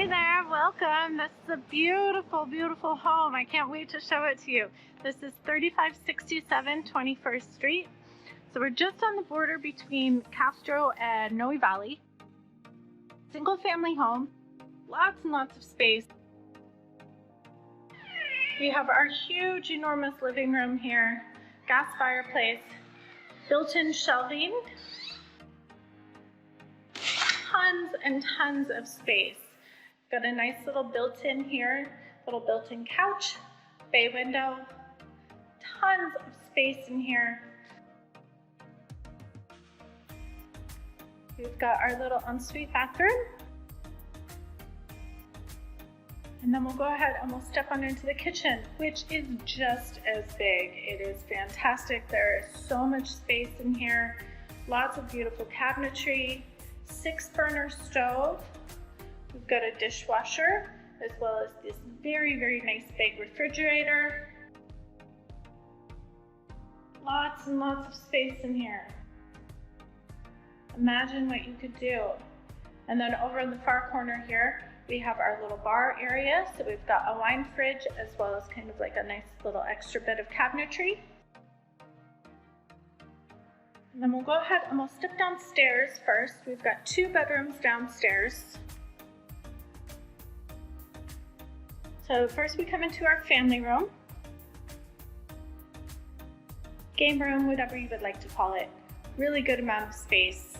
Hey there, welcome. This is a beautiful, beautiful home. I can't wait to show it to you. This is 3567 21st Street. So we're just on the border between Castro and Noe Valley. Single family home, lots and lots of space. We have our huge, enormous living room here, gas fireplace, built-in shelving, tons and tons of space. Got a nice little built-in here, little built-in couch, bay window, tons of space in here. We've got our little ensuite bathroom. And then we'll go ahead and we'll step on into the kitchen, which is just as big. It is fantastic. There is so much space in here. Lots of beautiful cabinetry, 6-burner stove. We've got a dishwasher, as well as this very, very nice big refrigerator. Lots and lots of space in here. Imagine what you could do. And then over in the far corner here, we have our little bar area. So we've got a wine fridge, as well as kind of like a nice little extra bit of cabinetry. And then we'll go ahead and we'll step downstairs first. We've got 2 bedrooms downstairs. So first we come into our family room, game room, whatever you would like to call it. Really good amount of space.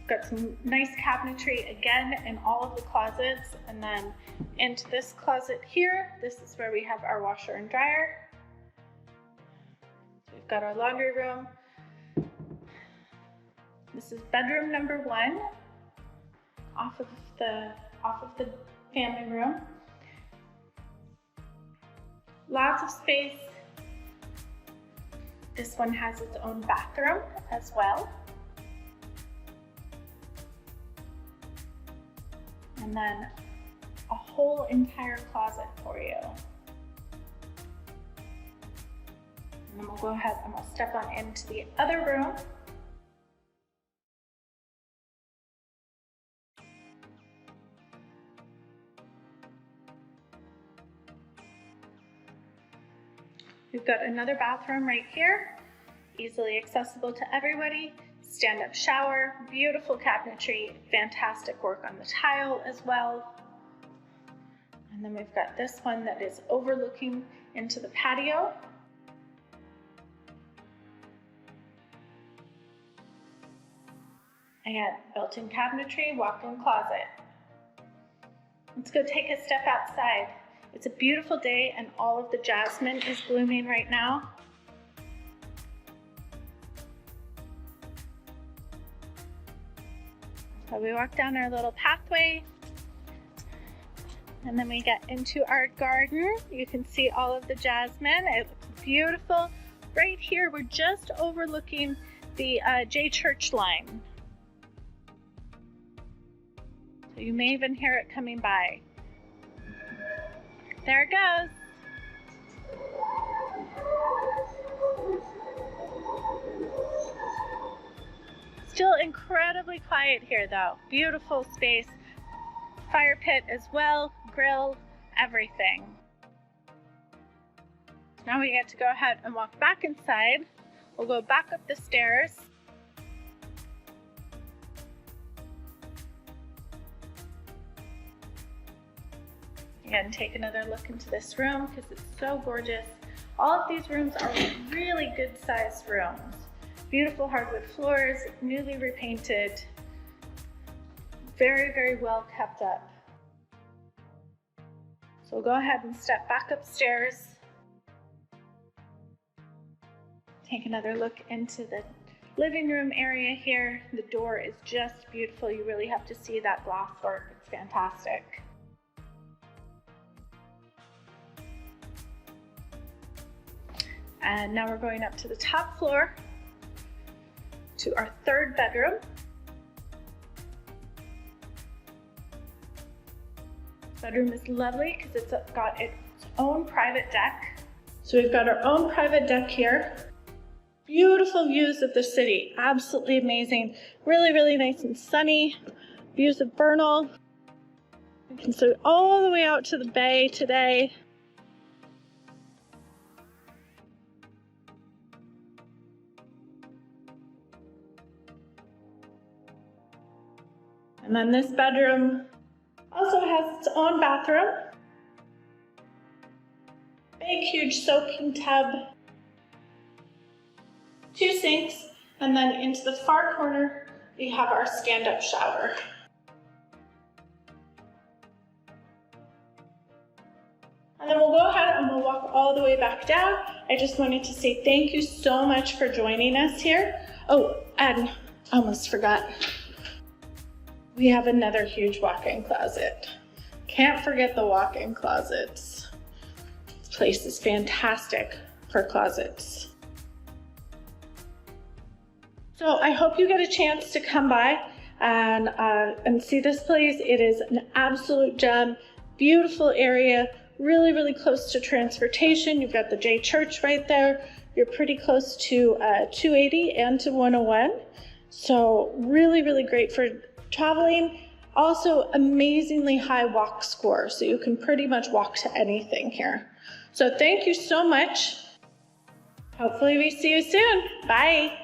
Got some nice cabinetry again in all of the closets, and then into this closet here, this is where we have our washer and dryer. We've got our laundry room. This is bedroom number 1 off of the family room. Lots of space. This one has its own bathroom as well. And then a whole entire closet for you. And then we'll go ahead and we'll step on into the other room. We've got another bathroom right here, easily accessible to everybody. Stand-up shower, beautiful cabinetry, fantastic work on the tile as well. And then we've got this one that is overlooking into the patio. And built-in cabinetry, walk-in closet. Let's go take a step outside. It's a beautiful day and all of the jasmine is blooming right now. So we walk down our little pathway and then we get into our garden. You can see all of the jasmine. It looks beautiful. Right here, we're just overlooking the J Church line. So you may even hear it coming by. There it goes. Still incredibly quiet here though. Beautiful space. Fire pit as well, grill, everything. Now we get to go ahead and walk back inside. We'll go back up the stairs. Again, take another look into this room because it's so gorgeous. All of these rooms are really good sized rooms. Beautiful hardwood floors, newly repainted, very, very well kept up. So we'll go ahead and step back upstairs. Take another look into the living room area here. The door is just beautiful. You really have to see that glass work. It's fantastic. And now we're going up to the top floor to our 3rd bedroom. Bedroom is lovely because it's got its own private deck. So we've got our own private deck here. Beautiful views of the city, absolutely amazing. Really, really nice and sunny. Views of Bernal. You can see all the way out to the bay today. And then this bedroom also has its own bathroom. Big, huge soaking tub. 2 sinks, and then into the far corner, we have our stand-up shower. And then we'll go ahead and we'll walk all the way back down. I just wanted to say thank you so much for joining us here. Oh, and I almost forgot. We have another huge walk-in closet. Can't forget the walk-in closets. This place is fantastic for closets. So I hope you get a chance to come by and see this place. It is an absolute gem, beautiful area, really, really close to transportation. You've got the J Church right there. You're pretty close to 280 and to 101. So really, really great for traveling. Also amazingly high walk score, so you can pretty much walk to anything here. So thank you so much. Hopefully we see you soon. Bye.